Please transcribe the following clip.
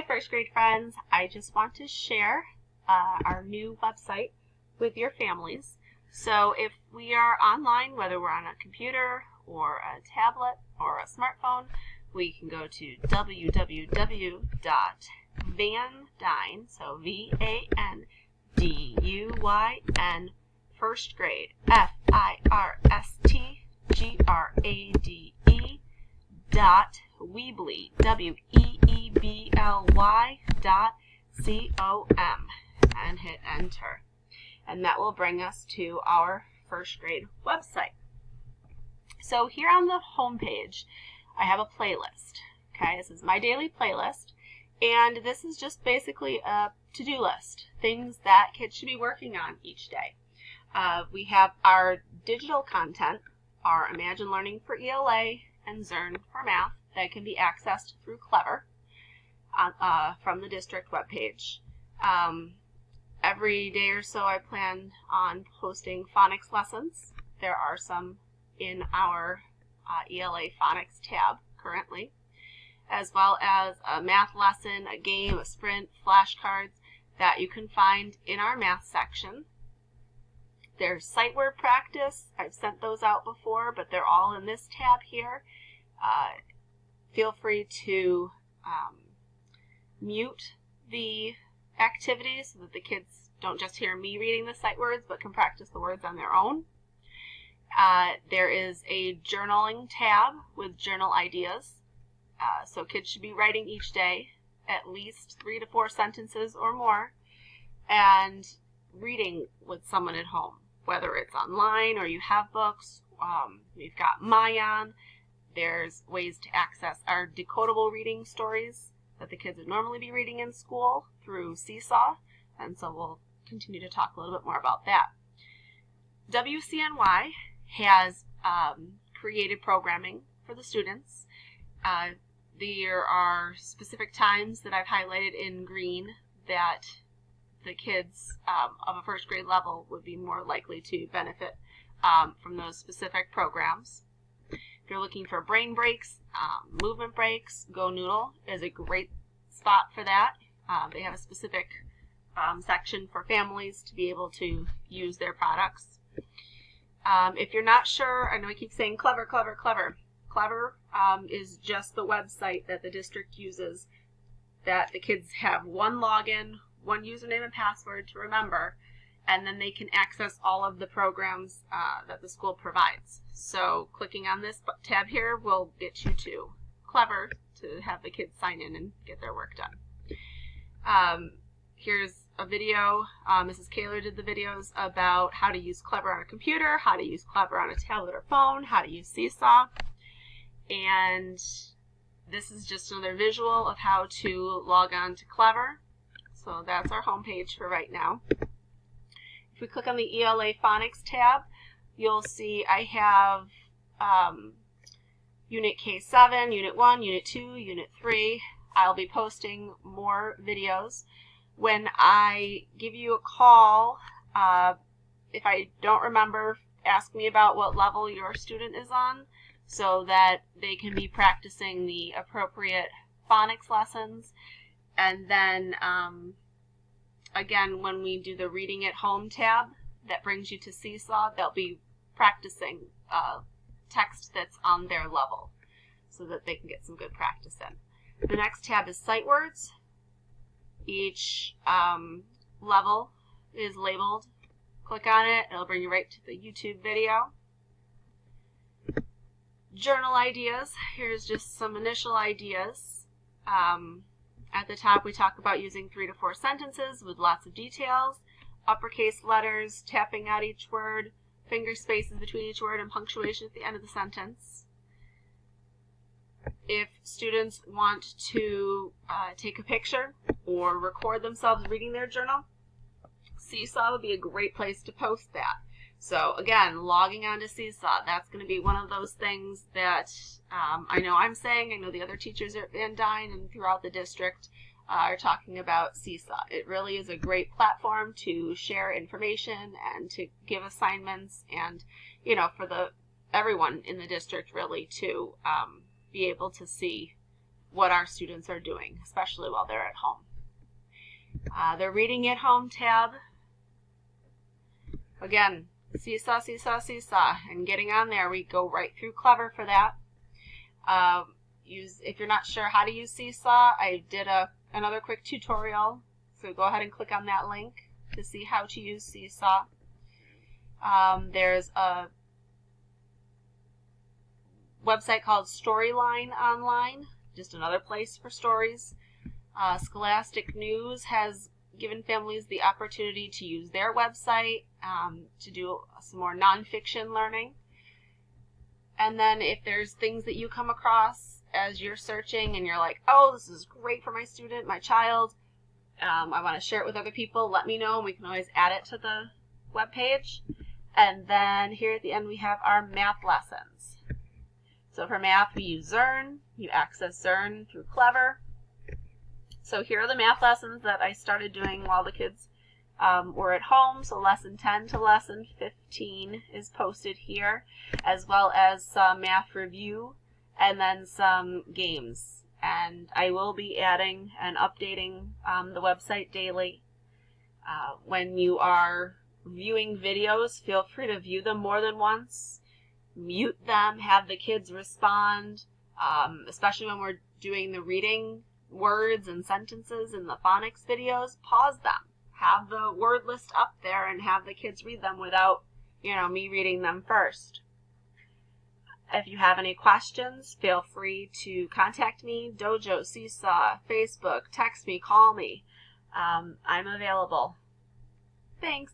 Hi first grade friends, I just want to share our new website with your families. So if we are online, whether we're on a computer or a tablet or a smartphone, we can go to www.vanduyn, so VANDUYN, first grade, FIRSTGRADE .weebly, WEEBLY.com, and hit enter. And that will bring us to our first grade website. So here on the home page, I have a playlist. Okay, this is my daily playlist, and this is just basically a to-do list, things that kids should be working on each day. We have our digital content, our Imagine Learning for ELA and Zearn for Math, that can be accessed through Clever from the district webpage. Every day or so I plan on posting phonics lessons. There are some in our ELA Phonics tab currently, as well as a math lesson, a game, a sprint, flashcards that you can find in our math section. There's sight word practice. I've sent those out before, but they're all in this tab here. Feel free to mute the activities so that the kids don't just hear me reading the sight words, but can practice the words on their own. There is a journaling tab with journal ideas. So kids should be writing each day at least 3 to 4 sentences or more, and reading with someone at home, whether it's online or you have books. We've got Mayan. There's ways to access our decodable reading stories that the kids would normally be reading in school through Seesaw, and so we'll continue to talk a little bit more about that. WCNY has created programming for the students. There are specific times that I've highlighted in green that the kids of a first grade level would be more likely to benefit from those specific programs. If you're looking for brain breaks, movement breaks, Go Noodle is a great spot for that. They have a specific section for families to be able to use their products. If you're not sure, I know I keep saying Clever, Clever, Clever. Clever is just the website that the district uses, that the kids have one login, one username and password to remember, and then they can access all of the programs that the school provides. So clicking on this tab here will get you to Clever to have the kids sign in and get their work done. Here's a video. Mrs. Kaler did the videos about how to use Clever on a computer, how to use Clever on a tablet or phone, how to use Seesaw. And this is just another visual of how to log on to Clever. So that's our home page for right now. If we click on the ELA Phonics tab, you'll see I have Unit K7, Unit 1, Unit 2, Unit 3. I'll be posting more videos. When I give you a call, if I don't remember, ask me about what level your student is on so that they can be practicing the appropriate phonics lessons. And then again, when we do the Reading at Home tab, that brings you to Seesaw, they'll be practicing text that's on their level so that they can get some good practice in. The next tab is Sight Words. Each level is labeled. Click on it, it'll bring you right to the YouTube video. Journal ideas. Here's just some initial ideas. At the top, we talk about using 3 to 4 sentences with lots of details, uppercase letters, tapping out each word, finger spaces between each word, and punctuation at the end of the sentence. If students want to take a picture or record themselves reading their journal, Seesaw would be a great place to post that. So again, logging onto Seesaw, that's going to be one of those things that I know I'm saying. I know the other teachers at Van Duyn and throughout the district are talking about Seesaw. It really is a great platform to share information and to give assignments, and for everyone in the district really to be able to see what our students are doing, especially while they're at home. The Reading at Home tab, again, Seesaw, Seesaw, Seesaw, and getting on there, we go right through Clever for that. If you're not sure how to use Seesaw, I did another quick tutorial, so go ahead and click on that link to see how to use Seesaw. There's a website called Storyline Online, just another place for stories. Scholastic News has given families the opportunity to use their website to do some more nonfiction learning. And then if there's things that you come across as you're searching and you're like, oh, this is great for my student, my child, I want to share it with other people, let me know, and we can always add it to the webpage. And then here at the end we have our math lessons. So for math we use Zern. You access Zern through Clever. So here are the math lessons that I started doing while the kids were at home. So lesson 10 to lesson 15 is posted here, as well as some math review and then some games. And I will be adding and updating the website daily. When you are viewing videos, feel free to view them more than once. Mute them, have the kids respond, especially when we're doing the reading words and sentences in the phonics videos. Pause them. Have the word list up there and have the kids read them without, me reading them first. If you have any questions, feel free to contact me, Dojo, Seesaw, Facebook, text me, call me. I'm available. Thanks.